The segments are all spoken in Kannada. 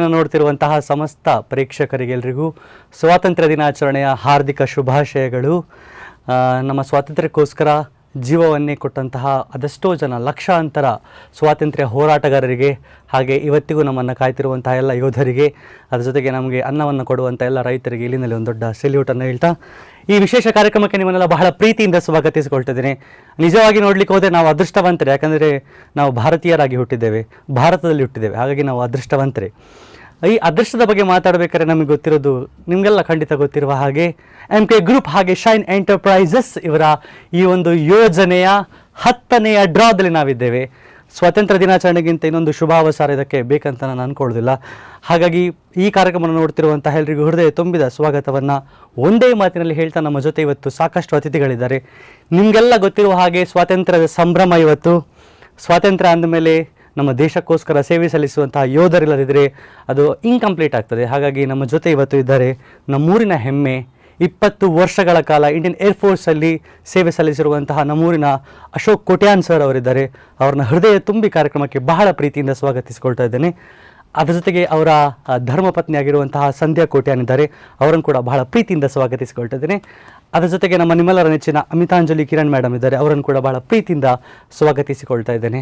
ವಾಹಿನಿಯನ್ನು ನೋಡ್ತಿರುವಂತಹ ಸಮಸ್ತ ಪ್ರೇಕ್ಷಕರಿಗೆಲ್ಲರಿಗೂ ಸ್ವಾತಂತ್ರ್ಯ ದಿನಾಚರಣೆಯ ಹಾರ್ದಿಕ ಶುಭಾಶಯಗಳು. ನಮ್ಮ ಸ್ವಾತಂತ್ರ್ಯಕ್ಕೋಸ್ಕರ ಜೀವವನ್ನೇ ಕೊಟ್ಟಂತಹ ಅದೆಷ್ಟೋ ಜನ ಲಕ್ಷಾಂತರ ಸ್ವಾತಂತ್ರ್ಯ ಹೋರಾಟಗಾರರಿಗೆ, ಹಾಗೆ ಇವತ್ತಿಗೂ ನಮ್ಮನ್ನು ಕಾಯ್ತಿರುವಂತಹ ಎಲ್ಲ ಯೋಧರಿಗೆ, ಅದರ ಜೊತೆಗೆ ನಮಗೆ ಅನ್ನವನ್ನು ಕೊಡುವಂಥ ಎಲ್ಲ ರೈತರಿಗೆ ಇಲ್ಲಿನಲ್ಲಿ ಒಂದು ದೊಡ್ಡ ಸೆಲ್ಯೂಟನ್ನು ಹೇಳ್ತಾ ಈ ವಿಶೇಷ ಕಾರ್ಯಕ್ರಮಕ್ಕೆ ನಿಮ್ಮನ್ನೆಲ್ಲ ಬಹಳ ಪ್ರೀತಿಯಿಂದ ಸ್ವಾಗತಿಸಿಕೊಳ್ತಿದ್ದೇನೆ. ನಿಜವಾಗಿ ನೋಡಲಿಕ್ಕೆ ಹೋದರೆ ನಾವು ಅದೃಷ್ಟವಂತರೇ, ಯಾಕಂದರೆ ನಾವು ಭಾರತೀಯರಾಗಿ ಹುಟ್ಟಿದ್ದೇವೆ, ಭಾರತದಲ್ಲಿ ಹುಟ್ಟಿದ್ದೇವೆ, ಹಾಗಾಗಿ ನಾವು ಅದೃಷ್ಟವಂತರೇ. ಈ ಅದೃಷ್ಟದ ಬಗ್ಗೆ ಮಾತಾಡಬೇಕಾದ್ರೆ ನಮಗೆ ಗೊತ್ತಿರೋದು, ನಿಮಗೆಲ್ಲ ಖಂಡಿತ ಗೊತ್ತಿರುವ ಹಾಗೆ MK ಗ್ರೂಪ್ ಹಾಗೆ ಶೈನ್ ಎಂಟರ್ಪ್ರೈಸಸ್ ಇವರ ಈ ಒಂದು ಯೋಜನೆಯ 10ನೇ ಡ್ರಾದಲ್ಲಿ ನಾವಿದ್ದೇವೆ. ಸ್ವಾತಂತ್ರ್ಯ ದಿನಾಚರಣೆಗಿಂತ ಇನ್ನೊಂದು ಶುಭಾವಸಾರ ಇದಕ್ಕೆ ಬೇಕಂತ ನಾನು ಅಂದ್ಕೊಳ್ಳೋದಿಲ್ಲ. ಹಾಗಾಗಿ ಈ ಕಾರ್ಯಕ್ರಮವನ್ನು ನೋಡ್ತಿರುವಂಥ ಎಲ್ಲರಿಗೂ ಹೃದಯ ತುಂಬಿದ ಸ್ವಾಗತವನ್ನು ಒಂದೇ ಮಾತಿನಲ್ಲಿ ಹೇಳ್ತಾ, ನಮ್ಮ ಜೊತೆ ಇವತ್ತು ಸಾಕಷ್ಟು ಅತಿಥಿಗಳಿದ್ದಾರೆ. ನಿಮಗೆಲ್ಲ ಗೊತ್ತಿರುವ ಹಾಗೆ ಸ್ವಾತಂತ್ರ್ಯದ ಸಂಭ್ರಮ ಇವತ್ತು. ಸ್ವಾತಂತ್ರ್ಯ ಅಂದಮೇಲೆ ನಮ್ಮ ದೇಶಕ್ಕೋಸ್ಕರ ಸೇವೆ ಸಲ್ಲಿಸುವಂತಹ ಯೋಧರಿಲ್ಲದಿದ್ದರೆ ಅದು ಇನ್ಕಂಪ್ಲೀಟ್ ಆಗ್ತದೆ. ಹಾಗಾಗಿ ನಮ್ಮ ಜೊತೆ ಇವತ್ತು ಇದ್ದಾರೆ ನಮ್ಮೂರಿನ ಹೆಮ್ಮೆ, 20 ವರ್ಷಗಳ ಕಾಲ ಇಂಡಿಯನ್ ಏರ್ಫೋರ್ಸಲ್ಲಿ ಸೇವೆ ಸಲ್ಲಿಸಿರುವಂತಹ ನಮ್ಮೂರಿನ ಅಶೋಕ್ ಕೋಟ್ಯಾನ್ ಸರ್ ಅವರಿದ್ದಾರೆ. ಅವ್ರನ್ನ ಹೃದಯ ತುಂಬಿ ಕಾರ್ಯಕ್ರಮಕ್ಕೆ ಬಹಳ ಪ್ರೀತಿಯಿಂದ ಸ್ವಾಗತಿಸಿಕೊಳ್ತಾ ಇದ್ದೇನೆ. ಅದರ ಜೊತೆಗೆ ಅವರ ಧರ್ಮಪತ್ನಿ ಆಗಿರುವಂತಹ ಸಂಧ್ಯಾ ಕೋಟ್ಯಾನ್ ಇದ್ದಾರೆ, ಅವರನ್ನು ಕೂಡ ಬಹಳ ಪ್ರೀತಿಯಿಂದ ಸ್ವಾಗತಿಸಿಕೊಳ್ತಾ ಇದ್ದೇನೆ. ಅದರ ಜೊತೆಗೆ ನಿಮ್ಮೆಲ್ಲರ ನೆಚ್ಚಿನ ಅಮಿತಾಂಜಲಿ ಕಿರಣ್ ಮೇಡಮ್ ಇದ್ದಾರೆ, ಅವರನ್ನು ಕೂಡ ಬಹಳ ಪ್ರೀತಿಯಿಂದ ಸ್ವಾಗತಿಸಿಕೊಳ್ತಾ ಇದ್ದೇನೆ.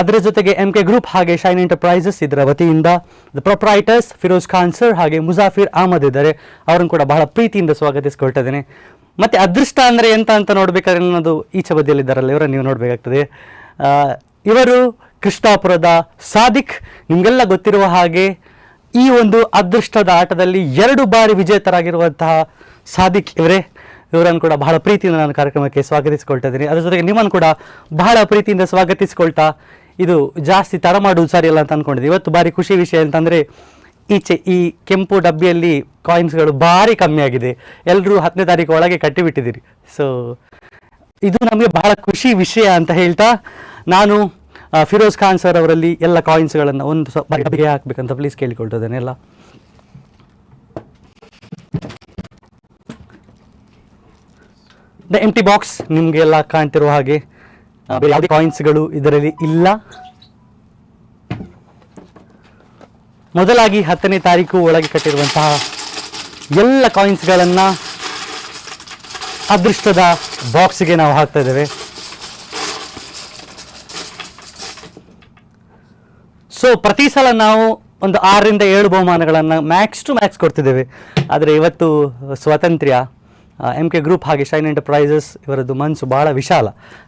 ಅದರ ಜೊತೆಗೆ MK ಗ್ರೂಪ್ ಹಾಗೆ ಶೈನ್ ಎಂಟರ್ಪ್ರೈಸಸ್ ಇದರ ವತಿಯಿಂದ ದ ಪ್ರೊಪ್ರೈಟರ್ಸ್ ಫಿರೋಜ್ ಖಾನ್ ಸರ್ ಹಾಗೆ ಮುಜಾಫಿರ್ ಅಹಮದ್ ಇದ್ದಾರೆ, ಅವರನ್ನು ಕೂಡ ಬಹಳ ಪ್ರೀತಿಯಿಂದ ಸ್ವಾಗತಿಸಿಕೊಳ್ತಾ ಇದ್ದೇನೆ. ಮತ್ತು ಅದೃಷ್ಟ ಅಂದರೆ ಎಂತ ಅಂತ ನೋಡಬೇಕಾದ್ರೆ ನನ್ನದು ಈಚೆ ಬದಿಯಲ್ಲಿದ್ದಾರಲ್ಲ, ಇವರನ್ನು ನೀವು ನೋಡಬೇಕಾಗ್ತದೆ. ಇವರು ಕೃಷ್ಣಾಪುರದ ಸಾದಿಕ್. ನಿಮಗೆಲ್ಲ ಗೊತ್ತಿರುವ ಹಾಗೆ ಈ ಒಂದು ಅದೃಷ್ಟದ ಆಟದಲ್ಲಿ 2 ಬಾರಿ ವಿಜೇತರಾಗಿರುವಂತಹ ಸಾದಿಕ್ ಇವರನ್ನು ಕೂಡ ಬಹಳ ಪ್ರೀತಿಯಿಂದ ನಾನು ಕಾರ್ಯಕ್ರಮಕ್ಕೆ ಸ್ವಾಗತಿಸಿಕೊಳ್ತಾ ಇದ್ದೀನಿ. ಅದರ ಜೊತೆಗೆ ನಿಮ್ಮನ್ನು ಕೂಡ ಬಹಳ ಪ್ರೀತಿಯಿಂದ ಸ್ವಾಗತಿಸಿಕೊಳ್ತಾ, ಇದು ಜಾಸ್ತಿ ತಡ ಮಾಡುವುದು ಸರಿಯಲ್ಲ ಅಂತ ಅಂದ್ಕೊಂಡಿದ್ದೆ. ಇವತ್ತು ಭಾರಿ ಖುಷಿ ವಿಷಯ ಅಂತಂದರೆ, ಈಚೆ ಈ ಕೆಂಪು ಡಬ್ಬಿಯಲ್ಲಿ ಕಾಯಿನ್ಸ್ಗಳು ಭಾರಿ ಕಮ್ಮಿ ಆಗಿದೆ, ಎಲ್ಲರೂ 10ನೇ ತಾರೀಕು ಒಳಗೆ ಕಟ್ಟಿಬಿಟ್ಟಿದ್ದೀರಿ. ಸೊ ಇದು ನಮಗೆ ಬಹಳ ಖುಷಿ ವಿಷಯ ಅಂತ ಹೇಳ್ತಾ, ನಾನು ಫಿರೋಜ್ ಖಾನ್ ಸರ್ ಅವರಲ್ಲಿ ಎಲ್ಲ ಕಾಯಿನ್ಸ್ಗಳನ್ನು ಒಂದು ಡಬ್ಬಿಗೆ ಹಾಕಬೇಕಂತ ಪ್ಲೀಸ್ ಕೇಳಿಕೊಳ್ತಿದ್ದೇನೆ. ಎಲ್ಲ ದ ಎಂಟಿ ಬಾಕ್ಸ್ ನಿಮಗೆ ಎಲ್ಲ ಕಾಣ್ತಿರುವ ಹಾಗೆ ಯಾವುದೇ ಕಾಯಿನ್ಸ್ಗಳು ಇದರಲ್ಲಿ ಇಲ್ಲ. ಮೊದಲಾಗಿ 10ನೇ ತಾರೀಕು ಒಳಗೆ ಕಟ್ಟಿರುವಂತಹ ಎಲ್ಲ ಕಾಯಿನ್ಸ್ಗಳನ್ನು ಅದೃಷ್ಟದ ಬಾಕ್ಸ್ಗೆ ನಾವು ಹಾಕ್ತಾ ಇದ್ದೇವೆ. ಸೊ ಪ್ರತಿ ಸಲ ನಾವು ಒಂದು 6 ರಿಂದ 7 ಬಹುಮಾನಗಳನ್ನು ಮ್ಯಾಕ್ಸ್ ಟು ಮ್ಯಾಕ್ಸ್ ಕೊಡ್ತಿದ್ದೇವೆ. ಆದರೆ ಇವತ್ತು ಸ್ವಾತಂತ್ರ್ಯ, MK ಗ್ರೂಪ್ ಹಾಗೆ ಶೈನ್ ಎಂಟರ್ಪ್ರೈಸಸ್ ಇವರದ್ದು ಮನಸ್ಸು ಭಾಳ ವಿಶಾಲ.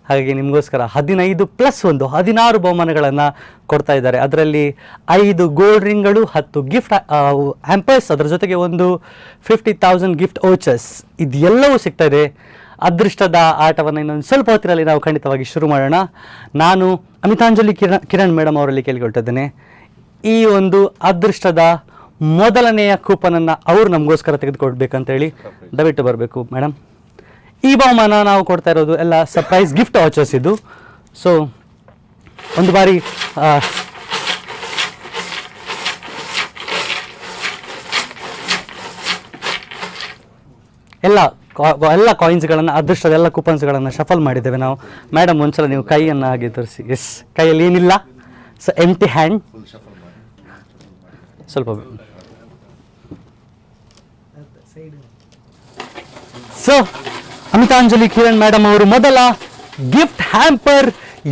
ಹಾಗಾಗಿ ನಿಮಗೋಸ್ಕರ 15+1 16 ಬಹುಮಾನಗಳನ್ನು ಕೊಡ್ತಾ ಇದ್ದಾರೆ. ಅದರಲ್ಲಿ 5 ಗೋಲ್ಡ್ ರಿಂಗ್ಗಳು, 10 ಗಿಫ್ಟ್ ಹ್ಯಾಂಪರ್ಸ್, ಅದರ ಜೊತೆಗೆ ಒಂದು 50,000 ಗಿಫ್ಟ್ ವೋಚರ್ಸ್, ಇದೆಲ್ಲವೂ ಸಿಗ್ತಾ ಇದೆ. ಅದೃಷ್ಟದ ಆಟವನ್ನು ಇನ್ನೊಂದು ಸ್ವಲ್ಪ ಹೊತ್ತಿನಲ್ಲಿ ನಾವು ಖಂಡಿತವಾಗಿ ಶುರು ಮಾಡೋಣ. ನಾನು ಅಮಿತಾಂಜಲಿ ಕಿರಣ್ ಮೇಡಮ್ ಅವರಲ್ಲಿ ಕೇಳಿಕೊಳ್ತಾ ಇದ್ದೇನೆ, ಈ ಒಂದು ಅದೃಷ್ಟದ ಮೊದಲನೆಯ ಕೂಪನನ್ನು ಅವರು ನಮಗೋಸ್ಕರ ತೆಗೆದುಕೊಡ್ಬೇಕಂತೇಳಿ ದಯವಿಟ್ಟು ಬರಬೇಕು ಮೇಡಮ್. ಈ ಬಹುಮಾನ ನಾವು ಕೊಡ್ತಾ ಇರೋದು ಎಲ್ಲ ಸರ್ಪ್ರೈಸ್ ಗಿಫ್ಟ್ ವಾಚರ್ಸ್ ಇದು. ಸೊ ಒಂದು ಬಾರಿ ಎಲ್ಲ ಕಾಯಿನ್ಸ್ಗಳನ್ನು, ಅದೃಷ್ಟದ ಎಲ್ಲ ಕೂಪನ್ಸ್ಗಳನ್ನು ಶಫಲ್ ಮಾಡಿದ್ದೇವೆ ನಾವು. ಮೇಡಮ್ ಒಂದ್ಸಲ ನೀವು ಕೈಯನ್ನು ಹಾಗೆ ತೋರಿಸಿ. ಎಸ್, ಕೈಯಲ್ಲಿ ಏನಿಲ್ಲ, ಸೊ ಎಂಟಿ ಹ್ಯಾಂಡ್. ಸ್ವಲ್ಪ ಸೊ ಅಮಿತಾಂಜಲಿ ಕಿರಣ್ ಮೇಡಮ್ ಅವರು ಮೊದಲ ಗಿಫ್ಟ್ ಹ್ಯಾಂಪರ್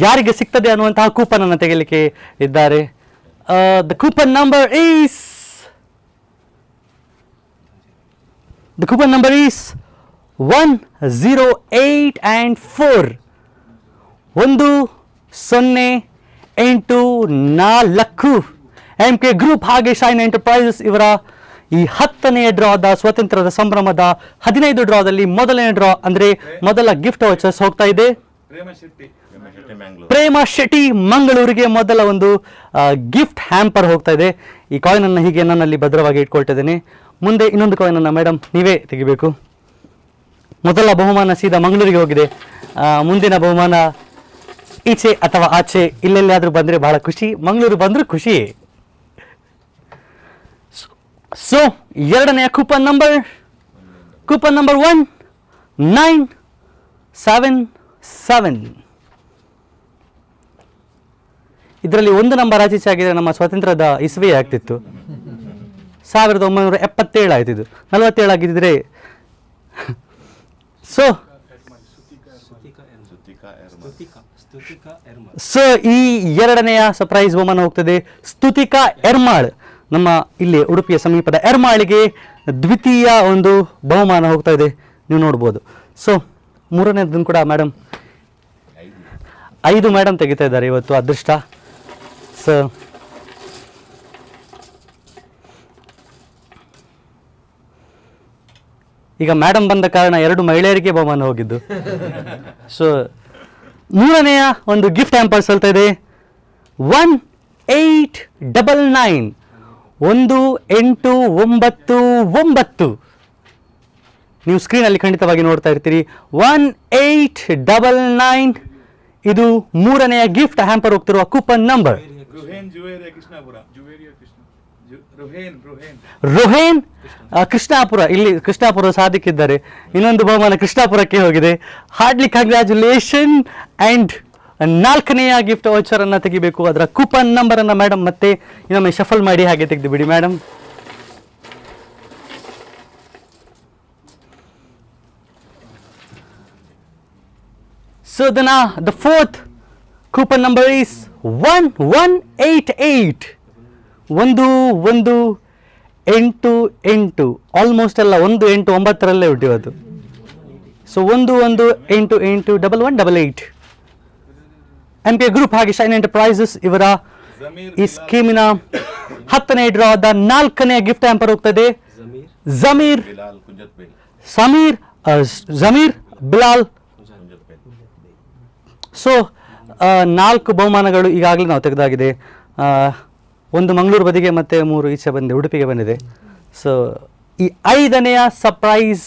ಯಾರಿಗೆ ಸಿಗ್ತದೆ ಅನ್ನುವಂತಹ ಕೂಪನ್ ಅನ್ನು ತೆಗೆಯಲಿಕ್ಕೆ ಇದ್ದಾರೆ. The coupon number is 108 and 4 1084. MK group ಹಾಗೆ ಶೈನ್ ಎಂಟರ್ಪ್ರೈಸಸ್ ಇವರ ಈ 10ನೇ ಡ್ರಾದ ಸ್ವಾತಂತ್ರ್ಯದ ಸಂಭ್ರಮದ 15 ಡ್ರಾದಲ್ಲಿ ಮೊದಲನೇ ಡ್ರಾ ಅಂದರೆ ಮೊದಲ ಗಿಫ್ಟ್ ವಾಚರ್ಸ್ ಹೋಗ್ತಾ ಇದೆ ಪ್ರೇಮ ಶೆಟ್ಟಿ ಮಂಗಳೂರಿಗೆ. ಮೊದಲ ಒಂದು ಗಿಫ್ಟ್ ಹ್ಯಾಂಪರ್ ಹೋಗ್ತಾ ಇದೆ. ಈ ಕಾಯಿನ್ ಅನ್ನು ಹೀಗೆ ನನ್ನಲ್ಲಿ ಭದ್ರವಾಗಿ ಇಟ್ಕೊಳ್ತಾ ಇದ್ದೇನೆ. ಮುಂದೆ ಇನ್ನೊಂದು ಕಾಯಿನ್ ಅನ್ನು ಮೇಡಮ್ ನೀವೇ ತೆಗಿಬೇಕು. ಮೊದಲ ಬಹುಮಾನ ಸೀದಾ ಮಂಗಳೂರಿಗೆ ಹೋಗಿದೆ. ಮುಂದಿನ ಬಹುಮಾನ ಈಚೆ ಅಥವಾ ಆಚೆ ಇಲ್ಲೆಲ್ಲಾದರೂ ಬಂದರೆ ಬಹಳ ಖುಷಿ, ಮಂಗಳೂರು ಬಂದರೂ ಖುಷಿ. ಸೊ ಎರಡನೆಯ ಕೂಪನ್ ನಂಬರ್ 1977. ಇದರಲ್ಲಿ ಒಂದು ನಂಬರ್ ಆಚೀಚೆ ಆಗಿದ್ರೆ ನಮ್ಮ ಸ್ವಾತಂತ್ರ್ಯದ ಇಸ್ವಿ ಆಗ್ತಿತ್ತು. 1977 ಆಯ್ತು. ಇದು 47 ಆಗಿದ್ದರೆ ಸೊ ಈ ಎರಡನೆಯ ಸರ್ಪ್ರೈಸ್ ಬಹುಮಾನ ಹೋಗ್ತದೆ ಸ್ತುತಿಕಾ ಎರ್ಮಾಳ್. ನಮ್ಮ ಇಲ್ಲಿ ಉಡುಪಿಯ ಸಮೀಪದ ಎರ್ಮಾಳಿಗೆ ದ್ವಿತೀಯ ಒಂದು ಬಹುಮಾನ ಹೋಗ್ತಾ ಇದೆ, ನೀವು ನೋಡ್ಬೋದು. ಸೊ ಮೂರನೇದನ್ನು ಕೂಡ ಮೇಡಮ್ 5 ಮೇಡಮ್ ತೆಗಿತಾ ಇದ್ದಾರೆ ಇವತ್ತು ಅದೃಷ್ಟ. ಸೊ ಈಗ ಮೇಡಮ್ ಬಂದ ಕಾರಣ 2 ಮಹಿಳೆಯರಿಗೆ ಬಹುಮಾನ ಹೋಗಿದ್ದು. ಸೊ ಮೂರನೆಯ ಒಂದು ಗಿಫ್ಟ್ ಹ್ಯಾಂಪರ್ ಸಲ್ತಾ ಇದೆ 1899 1899. ನೀವು ಸ್ಕ್ರೀನಲ್ಲಿ ಖಂಡಿತವಾಗಿ ನೋಡ್ತಾ ಇರ್ತೀರಿ 1899. ಇದು ಮೂರನೆಯ ಗಿಫ್ಟ್ ಹ್ಯಾಂಪರ್ ಹೋಗ್ತಿರುವ ಕೂಪನ್ ನಂಬರ್. ರೋಹೇನ್ ಕೃಷ್ಣಾಪುರ, ಇಲ್ಲಿ ಕೃಷ್ಣಾಪುರ ಸಾಧಿಕಿದ್ದಾರೆ. ಇನ್ನೊಂದು ಬಹುಮಾನ ಕೃಷ್ಣಾಪುರಕ್ಕೆ ಹೋಗಿದೆ. Hardly congratulation. ಅಂಡ್ 4ನೆಯ ಗಿಫ್ಟ್ ವೌಚರ್ ಅನ್ನ ತೆಗಿಬೇಕು. ಅದರ ಕೂಪನ್ ನಂಬರ್ ಅನ್ನ ಮೇಡಮ್ ಮತ್ತೆ ಇನ್ನೊಮ್ಮೆ ಶಫಲ್ ಮಾಡಿ ಹಾಗೆ ತೆಗೆದು ಬಿಡಿ madam. So the fourth coupon number is 1188. 1188. Almost ಎಲ್ಲ 189 ಉಂಟು ಇವತ್ತು. ಸೊ 1188 MPA ಗ್ರೂಪ್ ಹಾಗೆ ಶೈನ್ ಎಂಟರ್ಪ್ರೈಸಸ್ ಇವರ ಈ ಸ್ಕೀಮಿನ 10ನೇ ಡ್ರಾದ 4ನೆಯ ಗಿಫ್ಟ್ ಹ್ಯಾಂಪರ್ ಹೋಗ್ತದೆ ಜಮೀರ್ ಬಿಲಾಲ್. ಸೊ 4 ಬಹುಮಾನಗಳು ಈಗಾಗಲೇ ನಾವು ತೆಗೆದಾಗಿದೆ. 1 ಮಂಗಳೂರು ಬದಿಗೆ ಮತ್ತು 3 ಈಚೆ ಬಂದಿದೆ, ಉಡುಪಿಗೆ ಬಂದಿದೆ. ಸೊ ಈ 5ನೆಯ ಸರ್ಪ್ರೈಸ್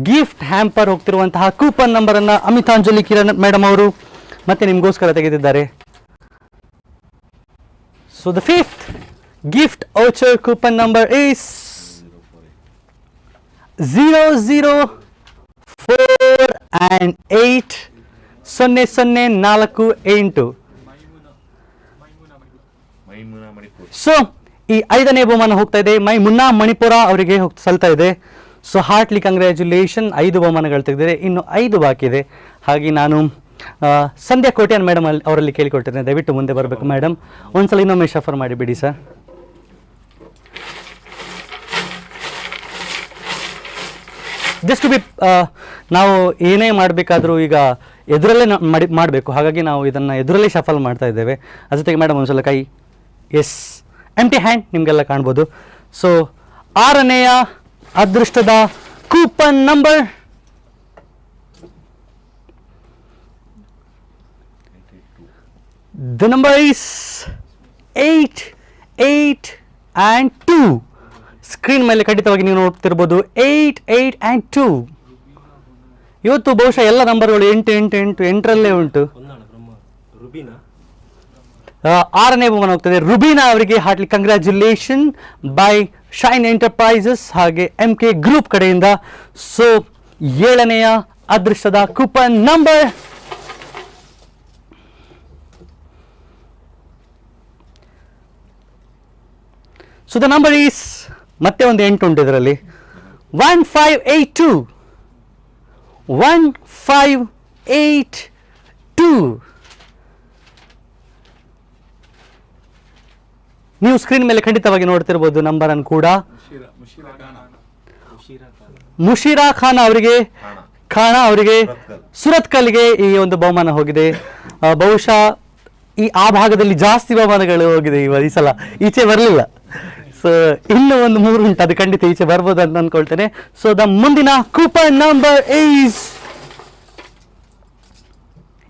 ಗಿಫ್ಟ್ ಹ್ಯಾಂಪರ್ ಹೋಗ್ತಿರುವಂತಹ ಕೂಪನ್ ನಂಬರನ್ನು ಅಮಿತಾಂಜಲಿ ಕಿರಣ್ ಮೇಡಮ್ ಅವರು ಮತ್ತೆ ನಿಮಗೋಸ್ಕರ ತೆಗೆದಿದ್ದಾರೆ. So the 5th gift voucher coupon number is 004 0048. So ಈ 5ನೇ ಬಹುಮಾನ ಹೋಗ್ತಾ ಇದೆ ಮೈಮುನ್ನಾ ಮಣಿಪುರ ಅವರಿಗೆ ಸಲ್ತಾ ಇದೆ. So heartly congratulation. 5 ಬಹುಮಾನಗಳು ತೆಗೆದಿದೆ, ಇನ್ನು 5 ಬಾಕಿ ಇದೆ. ಹಾಗೆ ನಾನು ಸಂಧ್ಯಾ ಕೋಟ್ಯಾನ್ ಮೇಡಮ್ ಅವರಲ್ಲಿ ಕೇಳಿಕೊಳ್ತೇನೆ, ದಯವಿಟ್ಟು ಮುಂದೆ ಬರಬೇಕು ಮೇಡಮ್. ಒಂದ್ಸಲ ಇನ್ನೊಮ್ಮೆ ಶಫರ್ ಮಾಡಿಬಿಡಿ ಸರ್. ಜಸ್ಟ್ ಟು ಬಿ ನಾವು ಏನೇ ಮಾಡಬೇಕಾದ್ರೂ ಈಗ ಎದುರಲ್ಲೇ ಮಾಡಬೇಕು, ಹಾಗಾಗಿ ನಾವು ಇದನ್ನು ಎದುರಲ್ಲೇ ಶಫಲ್ ಮಾಡ್ತಾ ಇದ್ದೇವೆ. ಅದ್ರ ಜೊತೆಗೆ ಮೇಡಮ್ ಒಂದ್ಸಲ ಕೈ ಎಸ್ ಎಂಟಿ ಹ್ಯಾಂಡ್ ನಿಮಗೆಲ್ಲ ಕಾಣ್ಬೋದು. ಸೊ 6ನೆಯ ಅದೃಷ್ಟದ coupon number the number is 882. Screen ಮೇಲೆ ಖಂಡಿತವಾಗಿ ನೀವು ನೋಡ್ತಿರ್ಬೋದು 8882. ಇವತ್ತು ಬಹುಶಃ ಎಲ್ಲ ನಂಬರ್ಗಳು 888 ಉಂಟು. 6ನೇ ಬಹುಮಾನ ಹೋಗ್ತದೆ ರುಬೀನಾ ಅವರಿಗೆ Hartley congratulation by Shine enterprises ಹಾಗೆ MK ಗ್ರೂಪ್ ಕಡೆಯಿಂದ. ಸೊ 7ನೆಯ ಅದೃಷ್ಟದ coupon number so the number is ಮತ್ತೆ ಒಂದು 8 ಉಂಟು ಇದರಲ್ಲಿ 1582. 1582. ನೀವು ಸ್ಕ್ರೀನ್ ಮೇಲೆ ಖಂಡಿತವಾಗಿ ನೋಡ್ತಿರ್ಬೋದು ನಂಬರನ್ನು ಕೂಡ. ಮುಷೀರಾ ಖಾನ್ ಅವರಿಗೆ ಸುರತ್ಕಲ್ಗೆ ಈ ಒಂದು ಬಹುಮಾನ ಹೋಗಿದೆ. ಬಹುಶಃ ಆ ಭಾಗದಲ್ಲಿ ಜಾಸ್ತಿ ಬಹುಮಾನಗಳು ಹೋಗಿದೆ ಈ ಸಲ, ಈಚೆ ಬರಲಿಲ್ಲ. ಸೊ ಇನ್ನೂ ಒಂದು 3 ಉಂಟು, ಅದು ಖಂಡಿತ ಈಚೆ ಬರ್ಬೋದು ಅಂತ ಅಂದ್ಕೊಳ್ತೇನೆ. ಸೊ ದ ಮುಂದಿನ ಕೂಪನ್ ನಂಬರ್ ಈಸ್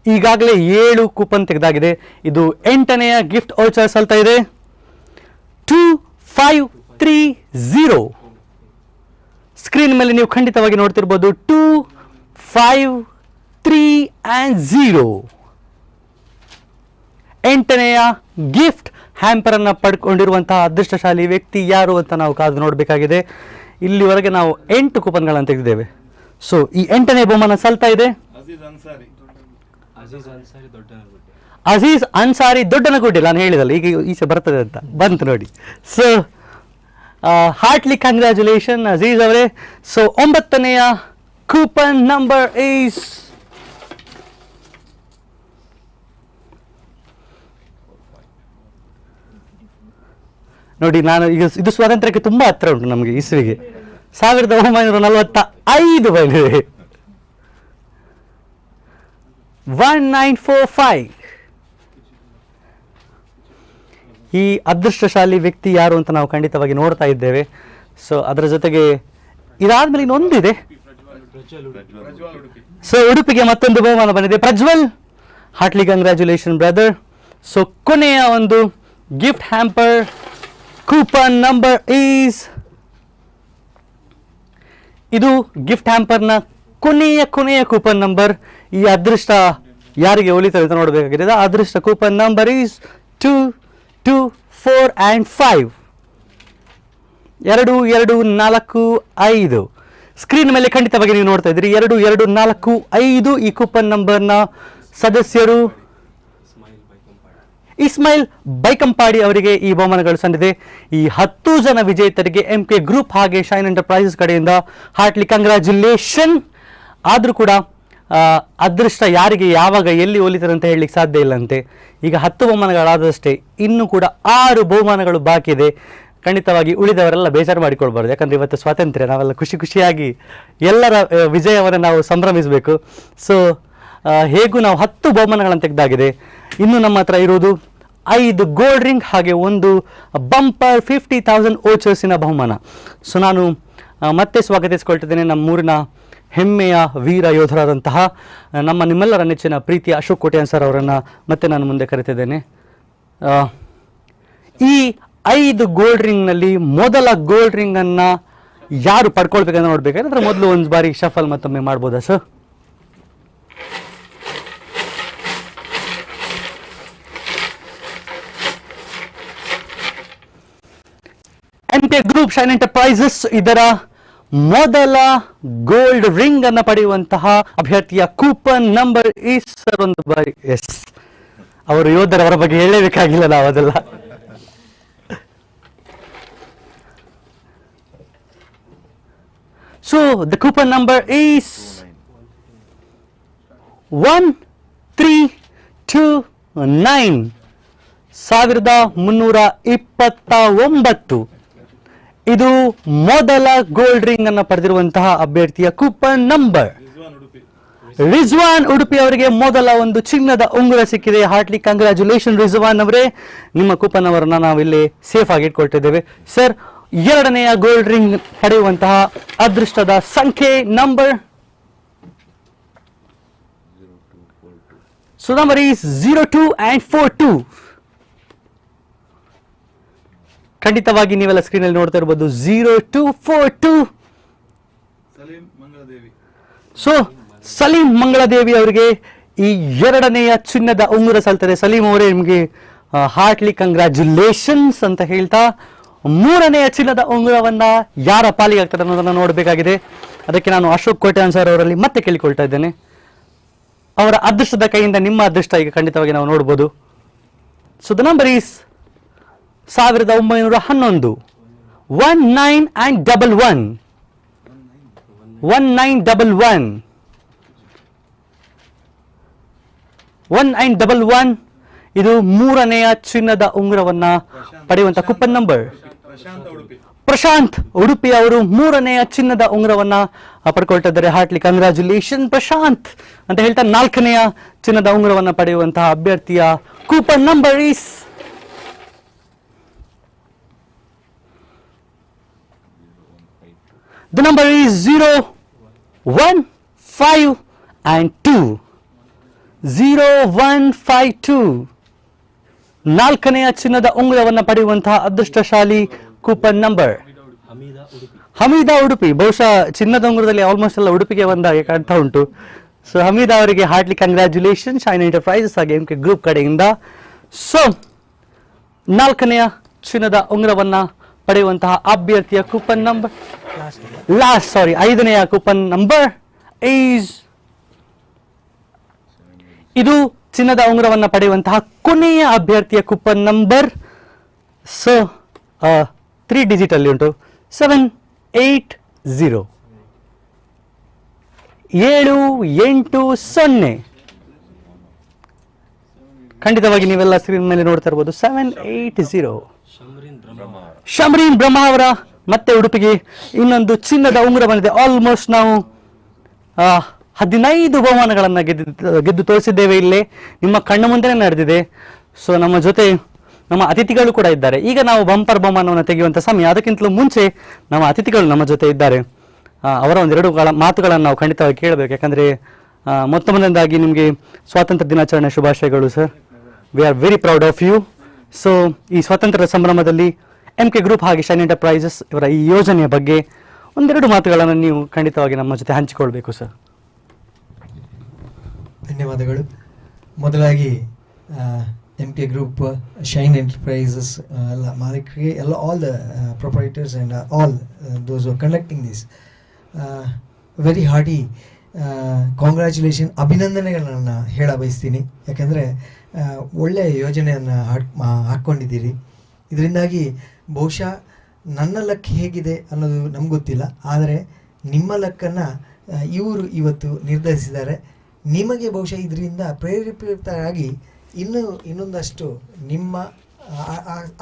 ಈಗಾಗಲೇ 7 ಕೂಪನ್ ತೆಗೆದಾಗಿದೆ. ಇದು 8ನೆಯ ಗಿಫ್ಟ್ ವೌಚರ್ ಸಲ್ತಾ ಇದೆ 2530. ಸ್ಕ್ರೀನ್ ಮೇಲೆ ನೀವು ಖಂಡಿತವಾಗಿ ನೋಡ್ತಿರ್ಬೋದು 2530. 8ನೆಯ ಗಿಫ್ಟ್ ಹ್ಯಾಂಪರ್ ಅನ್ನು ಪಡ್ಕೊಂಡಿರುವಂತಹ ಅದೃಷ್ಟಶಾಲಿ ವ್ಯಕ್ತಿ ಯಾರು ಅಂತ ನಾವು ಕಾದು ನೋಡಬೇಕಾಗಿದೆ. ಇಲ್ಲಿವರೆಗೆ ನಾವು 8 ಕೂಪನ್ಗಳನ್ನು ತೆಗೆದಿದ್ದೇವೆ. ಸೊ ಈ 8ನೇ ಬಹುಮಾನ ಸಲ್ತಾ ಇದೆ ಅಜೀಜ್ ಅನ್ಸಾರಿ ದೊಡ್ಡನಗುಡ್ಡೆ. ನಾನು ಹೇಳಿದಲ್ಲ ಈಗ ಈಚೆ ಬರ್ತದೆ ಅಂತ, ಬಂತು ನೋಡಿ. ಸೊ ಹಾರ್ಟ್ಲಿ ಕಂಗ್ರ್ಯಾಚುಲೇಷನ್ ಅಜೀಜ್ ಅವರೇ. ಸೊ 9ನೆಯ ಕೂಪನ್ ನಂಬರ್ ಈಸ್ ನೋಡಿ, ನಾನು ಈಗ ಇದು ಸ್ವಾತಂತ್ರ್ಯಕ್ಕೆ ತುಂಬಾ ಹತ್ರ ಉಂಟು ನಮಗೆ. ಇಸ್ವಿಗೆ 1945 ಬಂದಿದೆ. 1945. ಈ ಅದೃಷ್ಟಶಾಲಿ ವ್ಯಕ್ತಿ ಯಾರು ಅಂತ ನಾವು ಖಂಡಿತವಾಗಿ ನೋಡ್ತಾ ಇದ್ದೇವೆ. ಸೊ ಅದರ ಜೊತೆಗೆ ಇದಾದ್ಮೇಲೆ ಇನ್ನೊಂದಿದೆ. ಸೊ ಉಡುಪಿಗೆ ಮತ್ತೊಂದು ಬಹುಮಾನ ಬಂದಿದೆ. Prajwal, heartly congratulation brother. So ಕೊನೆಯ ಒಂದು gift hamper coupon number is, ಇದು ಗಿಫ್ಟ್ ಹ್ಯಾಂಪರ್ನ ಕೊನೆಯ ಕೂಪನ್ ನಂಬರ್. ಈ ಅದೃಷ್ಟ ಯಾರಿಗೆ ಒಲಿತದೆ ಅಂತ ನೋಡಬೇಕಾಗಿದೆ. ಅದೃಷ್ಟ coupon number is 2, 2, 4 and 5. 2, 2, 4, 5. Screen ಮೇಲೆ ಖಂಡಿತವಾಗಿ ನೀವು ನೋಡ್ತಾ ಇದ್ದೀರಿ. 2, 2, 4, 5 ಈ ಕೂಪನ್ ನಂಬರ್ನ ಸದಸ್ಯರು ಇಸ್ಮಾಯಿಲ್ ಬೈಕಂಪಾಡಿ ಅವರಿಗೆ ಈ ಬಹುಮಾನಗಳು ಸಂದಿದೆ. ಈ 10 ಜನ ವಿಜೇತರಿಗೆ MK ಗ್ರೂಪ್ ಹಾಗೆ ಶೈನ್ ಎಂಟರ್ಪ್ರೈಸಸ್ ಕಡೆಯಿಂದ ಹಾರ್ಟ್ಲಿ ಕಂಗ್ರ್ಯಾಚುಲೇಷನ್. ಆದರೂ ಕೂಡ ಅದೃಷ್ಟ ಯಾರಿಗೆ ಯಾವಾಗ ಎಲ್ಲಿ ಒಲಿತಾರೆ ಅಂತ ಹೇಳಲಿಕ್ಕೆ ಸಾಧ್ಯ ಇಲ್ಲಂತೆ. ಈಗ 10 ಬಹುಮಾನಗಳಾದಷ್ಟೇ, ಇನ್ನೂ ಕೂಡ 6 ಬಹುಮಾನಗಳು ಬಾಕಿ ಇದೆ. ಖಂಡಿತವಾಗಿ ಉಳಿದವರೆಲ್ಲ ಬೇಜಾರು ಮಾಡಿಕೊಳ್ಬಾರ್ದು. ಯಾಕಂದರೆ ಇವತ್ತು ಸ್ವಾತಂತ್ರ್ಯ, ನಾವೆಲ್ಲ ಖುಷಿಯಾಗಿ ಎಲ್ಲರ ವಿಜಯವನ್ನು ನಾವು ಸಂಭ್ರಮಿಸಬೇಕು. ಸೊ ಹೇಗೂ ನಾವು 10 ಬಹುಮಾನಗಳನ್ನು ತೆಗೆದಾಗಿದೆ. ಇನ್ನು ನಮ್ಮ ಹತ್ರ ಇರೋದು 5 ಗೋಲ್ಡ್ ರಿಂಗ್ ಹಾಗೆ ಒಂದು ಬಂಪರ್ 50,000 ಓಚರ್ಸಿನ ಬಹುಮಾನ. ಸೊ ನಾನು ಮತ್ತೆ ಸ್ವಾಗತಿಸಿಕೊಳ್ತಿದ್ದೇನೆ ನಮ್ಮೂರಿನ ಹೆಮ್ಮೆಯ ವೀರ ಯೋಧರಾದಂತಹ ನಿಮ್ಮೆಲ್ಲರ ನೆಚ್ಚಿನ ಪ್ರೀತಿಯ ಅಶೋಕ್ ಕೋಟ್ಯಾನ್ ಸರ್ ಅವರನ್ನು ಮತ್ತೆ ನಾನು ಮುಂದೆ ಕರೆತಿದ್ದೇನೆ. ಈ 5 ಗೋಲ್ಡ್ ರಿಂಗ್ನಲ್ಲಿ ಮೊದಲ ಗೋಲ್ಡ್ ರಿಂಗನ್ನು ಯಾರು ಪಡ್ಕೊಳ್ಬೇಕಂತ ನೋಡ್ಬೇಕಾದ್ರೆ ಮೊದಲು ಒಂದು ಬಾರಿ ಶಫಲ್ ಮತ್ತೊಮ್ಮೆ ಮಾಡ್ಬೋದಾ sir? MK group shine enterprises ಇದರ ಮೊದಲ ಗೋಲ್ಡ್ ರಿಂಗ್ ಅನ್ನು ಪಡೆಯುವಂತಹ ಅಭ್ಯರ್ಥಿಯ ಕೂಪನ್ ನಂಬರ್ ಈಸ್ ಸರ್. ಒಂದು ಬಾರಿ ಎಸ್, ಅವರು ಯೋಧರವರ ಬಗ್ಗೆ ಹೇಳಲೇಬೇಕಾಗಿಲ್ಲ ನಾವು ಅದೆಲ್ಲ. So the coupon number is 1329. 1329. ಇದು ಮೊದಲ ಗೋಲ್ಡ್ ರಿಂಗ್ ಅನ್ನು ಪಡೆದಿರುವಂತಹ ಅಭ್ಯರ್ಥಿಯ ಕೂಪನ್ ನಂಬರ್. ರಿಜ್ವಾನ್ ಉಡುಪಿ ಅವರಿಗೆ ಮೊದಲ ಒಂದು ಚಿನ್ನದ ಉಂಗುರ ಸಿಕ್ಕಿದೆ. ಹಾರ್ಟ್ಲಿ ಕಂಗ್ರ್ಯಾಚುಲೇಷನ್ ರಿಜ್ವಾನ್ ಅವರೇ. ನಿಮ್ಮ ಕೂಪನ್ ಅವರನ್ನ ನಾವಿಲ್ಲಿ ಸೇಫ್ ಆಗಿ ಇಟ್ಕೊಳ್ತಿದ್ದೇವೆ ಸರ್. 2ನೆಯ ಗೋಲ್ಡ್ ರಿಂಗ್ ಪಡೆಯುವಂತಹ ಅದೃಷ್ಟದ ಸಂಖ್ಯೆ number, so number is 02 and 42. ಖಂಡಿತವಾಗಿ ನೀವೆಲ್ಲ ಸ್ಕ್ರೀನಲ್ಲಿ ನೋಡ್ತಾ ಇರಬಹುದು 0242. ಸೊ ಸಲೀಂ ಮಂಗಳದೇವಿ ಅವರಿಗೆ ಈ 2ನೆಯ ಚಿನ್ನದ ಉಂಗುರ ಸಲ್ತದೆ. ಸಲೀಂ ಅವರೇ, ನಿಮಗೆ ಹಾರ್ಟ್ಲಿ ಕಂಗ್ರ್ಯಾಚುಲೇಷನ್ಸ್ ಅಂತ ಹೇಳ್ತಾ 3ನೆಯ ಚಿನ್ನದ ಉಂಗುರವನ್ನ ಯಾರ ಪಾಲಿಗೆ ಆಗ್ತದೆ ಅನ್ನೋದನ್ನು ನೋಡಬೇಕಾಗಿದೆ. ಅದಕ್ಕೆ ನಾನು ಅಶೋಕ್ ಕೋಟ್ಯಾನ್ ಸರ್ ಅವರಲ್ಲಿ ಮತ್ತೆ ಕೇಳಿಕೊಳ್ತಾ ಇದ್ದೇನೆ. ಅವರ ಅದೃಷ್ಟದ ಕೈಯಿಂದ ನಿಮ್ಮ ಅದೃಷ್ಟ ಈಗ ಖಂಡಿತವಾಗಿ ನಾವು ನೋಡ್ಬೋದು. So the number is 1911. 1911. 1911. 1911. ಇದು 3ನೆಯ ಚಿನ್ನದ ಉಂಗುರವನ್ನ ಪಡೆಯುವಂತಹ ಕೂಪನ್ ನಂಬರ್. ಪ್ರಶಾಂತ್ ಉಡುಪಿ ಅವರು 3ನೆಯ ಚಿನ್ನದ ಉಂಗುರವನ್ನ ಪಡ್ಕೊಳ್ತಾ ಇದ್ದಾರೆ. ಹಾರ್ಟ್ಲಿ ಕಂಗ್ರ್ಯಾಚುಲೇಷನ್ ಪ್ರಶಾಂತ್ ಅಂತ ಹೇಳ್ತಾ 4ನೆಯ ಚಿನ್ನದ ಉಂಗುರವನ್ನ ಪಡೆಯುವಂತಹ ಅಭ್ಯರ್ಥಿಯ coupon number is the number is 0, 1, 5 and 2. 0152. 4ನೆಯ ಚಿನ್ನದ ಉಂಗುರವನ್ನು ಪಡೆಯುವಂತಹ ಅದೃಷ್ಟಶಾಲಿ ಕೂಪನ್ ನಂಬರ್ ಹಮೀದಾ ಉಡುಪಿ. ಬಹುಶಃ ಚಿನ್ನದ ಉಂಗುರದಲ್ಲಿ ಆಲ್ಮೋಸ್ಟ್ ಎಲ್ಲ ಉಡುಪಿಗೆ ಬಂದಾಗೆ ಕಾಣ್ತಾ ಉಂಟು. ಸೊ ಹಮೀದಾ ಅವರಿಗೆ ಹಾರ್ಟ್ಲಿ ಕಂಗ್ರ್ಯಾಚುಲೇಷನ್ ಶೈನ್ ಎಂಟರ್ಪ್ರೈಸಸ್ ಹಾಗೆ MK ಗ್ರೂಪ್ ಕಡೆಯಿಂದ. ಸೊ 4ನೆಯ ಚಿನ್ನದ ಉಂಗುರವನ್ನ ಪಡೆಯುವಂತಹ ಅಭ್ಯರ್ಥಿಯ ಕೂಪನ್ ನಂಬರ್ 5ನೆಯ ಕೂಪನ್ ನಂಬರ್ ಈಸ್, ಇದು ಚಿನ್ನದ ಉಂಗುರವನ್ನು ಪಡೆಯುವಂತಹ ಕೊನೆಯ ಅಭ್ಯರ್ಥಿಯ ಕೂಪನ್ ನಂಬರ್. ಸೊ 3 ಡಿಜಿಟಲ್ಲಿ ಉಂಟು 780 780. ಖಂಡಿತವಾಗಿ ನೀವೆಲ್ಲ ಸ್ಕ್ರೀನ್ ಮೇಲೆ ನೋಡ್ತಾ ಇರ್ಬೋದು 780. ಶಮ್ರೀನ್ ಬ್ರಹ್ಮ ಅವರ ಮತ್ತೆ ಉಡುಪಿಗೆ ಇನ್ನೊಂದು ಚಿನ್ನದ ಉಂಗುರ ಬಂದಿದೆ. ಆಲ್ಮೋಸ್ಟ್ ನಾವು 15 ಬಹುಮಾನಗಳನ್ನು ಗೆದ್ದು ತೋರಿಸಿದ್ದೇವೆ. ಇಲ್ಲೇ ನಿಮ್ಮ ಕಣ್ಣ ಮುಂದೆನೇ ನಡೆದಿದೆ. ಸೊ ನಮ್ಮ ಜೊತೆ ನಮ್ಮ ಅತಿಥಿಗಳು ಕೂಡ ಇದ್ದಾರೆ. ಈಗ ನಾವು ಬಂಪರ್ ಬಹುಮಾನವನ್ನು ತೆಗೆಯುವಂಥ ಸಮಯ. ಅದಕ್ಕಿಂತಲೂ ಮುಂಚೆ ನಮ್ಮ ಅತಿಥಿಗಳು ನಮ್ಮ ಜೊತೆ ಇದ್ದಾರೆ. ಅವರ ಒಂದೆರಡು ಮಾತುಗಳನ್ನು ನಾವು ಖಂಡಿತವಾಗಿ ಕೇಳಬೇಕು. ಯಾಕಂದರೆ ಮೊದಲನೇದಾಗಿ ನಿಮಗೆ ಸ್ವಾತಂತ್ರ್ಯ ದಿನಾಚರಣೆ ಶುಭಾಶಯಗಳು sir. We are very proud of you. So ಈ ಸ್ವಾತಂತ್ರ್ಯ ಸಂಭ್ರಮದಲ್ಲಿ MK ಗ್ರೂಪ್ ಹಾಗೆ ಶೈನ್ ಎಂಟರ್ಪ್ರೈಸಸ್ ಇವರ ಈ ಯೋಜನೆಯ ಬಗ್ಗೆ ಒಂದೆರಡು ಮಾತುಗಳನ್ನು ನೀವು ಖಂಡಿತವಾಗಿ ನಮ್ಮ ಜೊತೆ ಹಂಚಿಕೊಳ್ಬೇಕು ಸರ್. ಧನ್ಯವಾದಗಳು. ಮೊದಲಾಗಿ MK ಗ್ರೂಪ್ ಶೈನ್ ಎಂಟರ್ಪ್ರೈಸಸ್ ಎಲ್ಲ ಮಾಲೀಕರಿಗೆ ಎಲ್ಲ all the proprietors and all those conducting this very hearty congratulation, ಅಭಿನಂದನೆಗಳನ್ನು ಹೇಳ ಬಯಸ್ತೀನಿ. ಯಾಕೆಂದರೆ ಒಳ್ಳೆಯ ಯೋಜನೆಯನ್ನು ಹಾಕ್ಕೊಂಡಿದ್ದೀರಿ. ಇದರಿಂದಾಗಿ ಬಹುಶಃ ನನ್ನ ಲಕ್ ಹೇಗಿದೆ ಅನ್ನೋದು ನಮ್ಗೆ ಗೊತ್ತಿಲ್ಲ, ಆದರೆ ನಿಮ್ಮ ಲಕ್ಕನ್ನು ಇವರು ಇವತ್ತು ನಿರ್ಧರಿಸಿದ್ದಾರೆ. ನಿಮಗೆ ಬಹುಶಃ ಇದರಿಂದ ಪ್ರೇರೇಪಿತರಾಗಿ ಇನ್ನೊಂದಷ್ಟು ನಿಮ್ಮ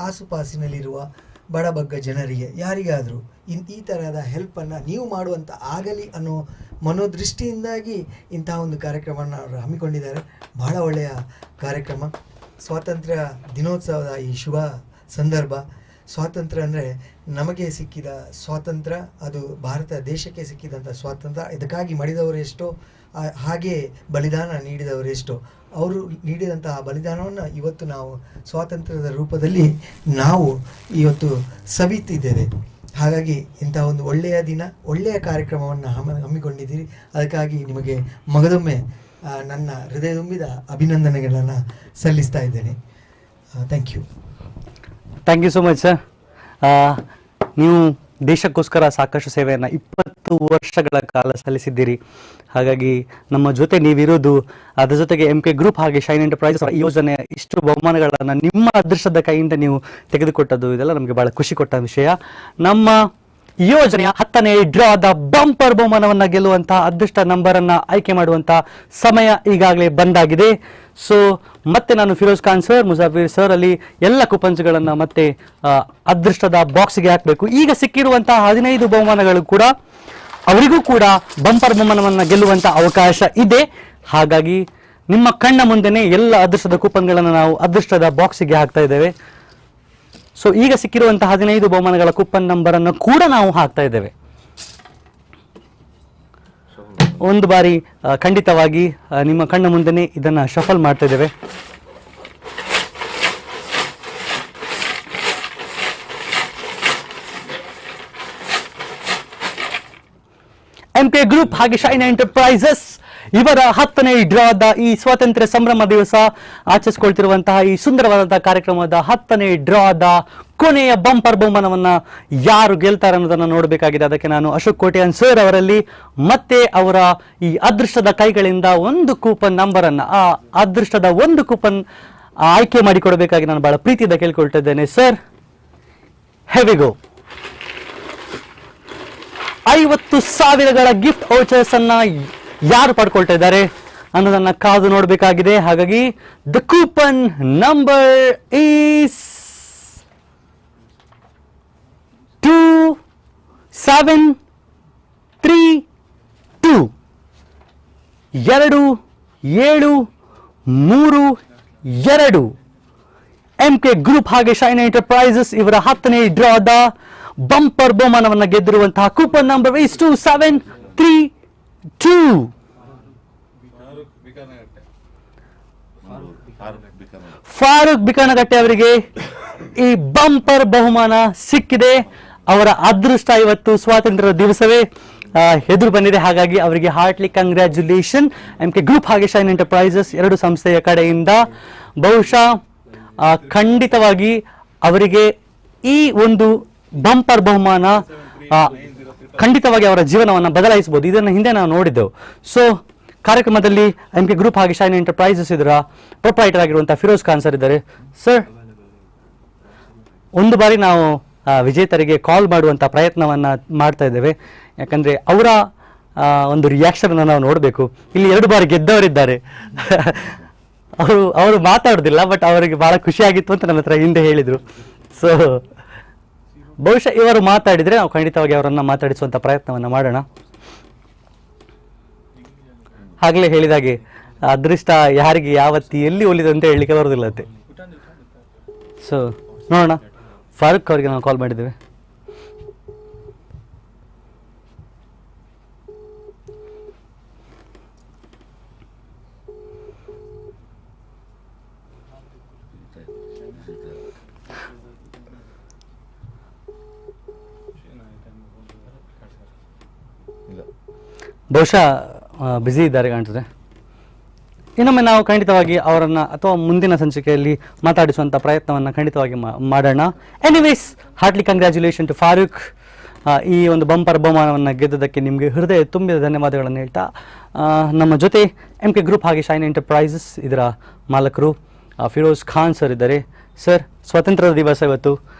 ಆಸುಪಾಸಿನಲ್ಲಿರುವ ಬಡಬಗ್ಗ ಜನರಿಗೆ ಯಾರಿಗಾದರೂ ಈ ಥರದ ಹೆಲ್ಪನ್ನು ನೀವು ಮಾಡುವಂಥ ಆಗಲಿ ಅನ್ನೋ ಮನೋದೃಷ್ಟಿಯಿಂದಾಗಿ ಇಂಥ ಒಂದು ಕಾರ್ಯಕ್ರಮವನ್ನು ಅವರು ಹಮ್ಮಿಕೊಂಡಿದ್ದಾರೆ. ಬಹಳ ಒಳ್ಳೆಯ ಕಾರ್ಯಕ್ರಮ. ಸ್ವಾತಂತ್ರ್ಯ ದಿನೋತ್ಸವದ ಈ ಶುಭ ಸಂದರ್ಭ. ಸ್ವಾತಂತ್ರ್ಯ ಅಂದರೆ ನಮಗೆ ಸಿಕ್ಕಿದ ಸ್ವಾತಂತ್ರ್ಯ, ಅದು ಭಾರತ ದೇಶಕ್ಕೆ ಸಿಕ್ಕಿದಂಥ ಸ್ವಾತಂತ್ರ್ಯ. ಇದಕ್ಕಾಗಿ ಮಡಿದವರೆಷ್ಟೋ, ಹಾಗೆ ಬಲಿದಾನ ನೀಡಿದವರೆಷ್ಟೋ. ಅವರು ನೀಡಿದಂತಹ ಬಲಿದಾನವನ್ನು ಇವತ್ತು ನಾವು ಸ್ವಾತಂತ್ರ್ಯದ ರೂಪದಲ್ಲಿ ನಾವು ಇವತ್ತು ಸವಿತಿದ್ದೇವೆ. ಹಾಗಾಗಿ ಇಂಥ ಒಂದು ಒಳ್ಳೆಯ ದಿನ, ಒಳ್ಳೆಯ ಕಾರ್ಯಕ್ರಮವನ್ನು ಹಮ್ಮಿಕೊಂಡಿದ್ದೀರಿ. ಅದಕ್ಕಾಗಿ ನಿಮಗೆ ಮಗದೊಮ್ಮೆ ನನ್ನ ಹೃದಯ ತುಂಬಿದ ಅಭಿನಂದನೆಗಳನ್ನು ಸಲ್ಲಿಸ್ತಾ ಇದ್ದೇನೆ. Thank you. Thank you so much sir. ನೀವು ದೇಶಕ್ಕೋಸ್ಕರ ಸಾಕಷ್ಟು ಸೇವೆಯನ್ನು 20 ವರ್ಷಗಳ ಕಾಲ ಸಲ್ಲಿಸಿದ್ದೀರಿ. ಹಾಗಾಗಿ ನಮ್ಮ ಜೊತೆ ನೀವಿರೋದು, ಅದರ ಜೊತೆಗೆ MK ಗ್ರೂಪ್ ಹಾಗೆ ಶೈನ್ ಎಂಟರ್ಪ್ರೈಸಸ್ ಯೋಜನೆ ಇಷ್ಟು ಬಹುಮಾನಗಳನ್ನು ನಿಮ್ಮ ಅದೃಷ್ಟದ ಕೈಯಿಂದ ನೀವು ತೆಗೆದುಕೊಟ್ಟದ್ದು, ಇದೆಲ್ಲ ನಮಗೆ ಬಹಳ ಖುಷಿ ಕೊಟ್ಟ ವಿಷಯ. ನಮ್ಮ ಯೋಜನೆಯ 10ನೇ ಡ್ರಾದ ಬಂಪರ್ ಬಹುಮಾನವನ್ನು ಗೆಲ್ಲುವಂತಹ ಅದೃಷ್ಟ ನಂಬರನ್ನು ಆಯ್ಕೆ ಮಾಡುವಂತಹ ಸಮಯ ಈಗಾಗಲೇ ಬಂದಾಗಿದೆ. ಸೊ ಮತ್ತೆ ನಾನು ಫಿರೋಜ್ ಖಾನ್ ಸರ್, ಮುಜಾಫಿರ್ ಸರ್ ಅಲ್ಲಿ ಎಲ್ಲ ಕೂಪನ್ಸ್ಗಳನ್ನು ಮತ್ತೆ ಅದೃಷ್ಟದ ಬಾಕ್ಸ್ಗೆ ಹಾಕಬೇಕು. ಈಗ ಸಿಕ್ಕಿರುವಂತಹ 15 ಬಹುಮಾನಗಳು ಕೂಡ ಅವರಿಗೂ ಕೂಡ ಬಂಪರ್ ಬಹುಮಾನವನ್ನು ಗೆಲ್ಲುವಂಥ ಅವಕಾಶ ಇದೆ. ಹಾಗಾಗಿ ನಿಮ್ಮ ಕಣ್ಣ ಮುಂದೆನೇ ಎಲ್ಲ ಅದೃಷ್ಟದ ಕೂಪನ್ಗಳನ್ನು ನಾವು ಅದೃಷ್ಟದ ಬಾಕ್ಸಿಗೆ ಹಾಕ್ತಾ ಇದ್ದೇವೆ. ಸೊ ಈಗ ಸಿಕ್ಕಿರುವಂತಹ 15 ಬಹುಮಾನಗಳ ಕೂಪನ್ ನಂಬರನ್ನು ಕೂಡ ನಾವು ಹಾಕ್ತಾ ಇದ್ದೇವೆ. ಒಂದು ಬಾರಿ ಖಂಡಿತವಾಗಿ ನಿಮ್ಮ ಕಣ್ಣ ಮುಂದೆನೇ ಇದನ್ನು ಶಫಲ್ ಮಾಡ್ತಾ ಇದ್ದೇವೆ. MK ಗ್ರೂಪ್ ಹಾಗೆ ಶೈನ್ ಎಂಟರ್ಪ್ರೈಸಸ್ ಇವರ 10ನೇ ಡ್ರಾದ ಈ ಸ್ವಾತಂತ್ರ್ಯ ಸಂಭ್ರಮ ದಿವಸ ಆಚರಿಸಿಕೊಳ್ತಿರುವಂತಹ ಈ ಸುಂದರವಾದಂತಹ ಕಾರ್ಯಕ್ರಮದ 10ನೇ ಡ್ರಾದ ಕೊನೆಯ ಬಂಪರ್ ಬಹುಮಾನವನ್ನು ಯಾರು ಗೆಲ್ತಾರೆ ಅನ್ನೋದನ್ನು ನೋಡಬೇಕಾಗಿದೆ. ಅದಕ್ಕೆ ನಾನು ಅಶೋಕ್ ಕೋಟ್ಯಾನ್ ಸರ್ ಅವರಲ್ಲಿ ಮತ್ತೆ ಅವರ ಈ ಅದೃಷ್ಟದ ಕೈಗಳಿಂದ ಒಂದು ಕೂಪನ್ ನಂಬರನ್ನು, ಆ ಅದೃಷ್ಟದ ಒಂದು ಕೂಪನ್ ಆಯ್ಕೆ ಮಾಡಿಕೊಡಬೇಕಾಗಿ ನಾನು ಬಹಳ ಪ್ರೀತಿಯಿಂದ ಕೇಳ್ಕೊಳ್ತಿದ್ದೇನೆ. ಸರ್, ಹೆವಿಗೋ 50,000ಗಳ ಗಿಫ್ಟ್ ವೌಚರ್ಸ್ ಅನ್ನ ಯಾರು ಪಡ್ಕೊಳ್ತಾ ಇದ್ದಾರೆ ಅನ್ನೋದನ್ನ ಕಾದು ನೋಡಬೇಕಾಗಿದೆ. ಹಾಗಾಗಿ the coupon number is 2732 2732. MK group ಹಾಗೆ ಶೈನ್ ಎಂಟರ್ಪ್ರೈಸಸ್ ಇವರ 10ನೇ ಡ್ರಾದ ಬಂಪರ್ ಬಹುಮಾನವನ್ನು ಗೆದ್ದಿರುವಂತಹ ಕೂಪನ್ ನಂಬರ್ ಈಸ್ 2732. ಫಾರೂಕ್ ಬಿಕನಗಟ್ಟೆ ಅವರಿಗೆ ಈ ಬಂಪರ್ ಬಹುಮಾನ ಸಿಕ್ಕಿದೆ. ಅವರ ಅದೃಷ್ಟ ಇವತ್ತು ಸ್ವಾತಂತ್ರ್ಯ ದಿವಸವೇ ಎದುರು ಬಂದಿದೆ. ಹಾಗಾಗಿ ಅವರಿಗೆ ಹಾರ್ಟ್ಲಿ ಕಂಗ್ರ್ಯಾಚುಲೇಷನ್. MK ಗ್ರೂಪ್ ಹಾಗೆ ಶೈನ್ ಎಂಟರ್ಪ್ರೈಸಸ್ ಎರಡು ಸಂಸ್ಥೆಯ ಕಡೆಯಿಂದ ಬಹುಶಃ ಖಂಡಿತವಾಗಿ ಅವರಿಗೆ ಈ ಒಂದು ಬಂಪರ್ ಬಹುಮಾನ ಖಂಡಿತವಾಗಿ ಅವರ ಜೀವನವನ್ನು ಬದಲಾಯಿಸಬಹುದು. ಇದನ್ನು ಹಿಂದೆ ನಾವು ನೋಡಿದ್ದೆವು. ಸೊ ಕಾರ್ಯಕ್ರಮದಲ್ಲಿ MK ಗ್ರೂಪ್ ಹಾಗೆ ಶೈನ್ ಎಂಟರ್ಪ್ರೈಸಸ್ ಇದರ ಪ್ರೊಪ್ರೈಟರ್ ಆಗಿರುವಂತಹ ಫಿರೋಜ್ ಖಾನ್ ಸರ್ ಇದ್ದಾರೆ. ಸರ್, ಒಂದು ಬಾರಿ ನಾವು ವಿಜೇತರಿಗೆ ಕಾಲ್ ಮಾಡುವಂಥ ಪ್ರಯತ್ನವನ್ನು ಮಾಡ್ತಾ ಇದ್ದೇವೆ. ಯಾಕಂದರೆ ಅವರ ಒಂದು ರಿಯಾಕ್ಷನನ್ನು ನಾವು ನೋಡಬೇಕು. ಇಲ್ಲಿ 2 ಬಾರಿ ಗೆದ್ದವರಿದ್ದಾರೆ. ಅವರು ಮಾತಾಡೋದಿಲ್ಲ, ಬಟ್ ಅವರಿಗೆ ಭಾಳ ಖುಷಿಯಾಗಿತ್ತು ಅಂತ ನನ್ನ ಹತ್ರ ಹಿಂದೆ ಹೇಳಿದರು. ಸೊ ಬಹುಶಃ ಇವರು ಮಾತಾಡಿದರೆ ನಾವು ಖಂಡಿತವಾಗಿ ಅವರನ್ನು ಮಾತಾಡಿಸುವಂಥ ಪ್ರಯತ್ನವನ್ನು ಮಾಡೋಣ. ಆಗಲೇ ಹೇಳಿದಾಗೆ ಅದೃಷ್ಟ ಯಾರಿಗೆ ಯಾವತ್ತಿ ಎಲ್ಲಿ ಒಲಿದಂತ ಹೇಳಲಿಕ್ಕೆ ಬರೋದಿಲ್ಲಂತೆ. ಸೊ ನೋಡೋಣ, ಫಾರೂಕ್ ಅವರಿಗೆ ನಾವು ಕಾಲ್ ಮಾಡಿದ್ದೇವೆ. ಬಹುಶಃ ಬ್ಯುಸಿ ಇದ್ದಾರೆ ಕಾಣ್ತದೆ. ಇನ್ನೊಮ್ಮೆ ನಾವು ಖಂಡಿತವಾಗಿ ಅವರನ್ನು ಅಥವಾ ಮುಂದಿನ ಸಂಚಿಕೆಯಲ್ಲಿ ಮಾತಾಡಿಸುವಂಥ ಪ್ರಯತ್ನವನ್ನು ಖಂಡಿತವಾಗಿ ಮಾಡೋಣ. Anyways, heartly congratulation to Farooq. ಈ ಒಂದು ಬಂಪರ್ ಬಹುಮಾನವನ್ನು ಗೆದ್ದದಕ್ಕೆ ನಿಮಗೆ ಹೃದಯ ತುಂಬಿದ ಧನ್ಯವಾದಗಳನ್ನು ಹೇಳ್ತಾ, ನಮ್ಮ ಜೊತೆ MK ಗ್ರೂಪ್ ಹಾಗೆ ಶೈನ್ ಎಂಟರ್ಪ್ರೈಸಸ್ ಇದರ ಮಾಲಕರು ಫಿರೋಜ್ ಖಾನ್ ಸರ್ ಇದ್ದಾರೆ. ಸರ್, ಸ್ವಾತಂತ್ರ್ಯ ದಿವಸ ಇವತ್ತು,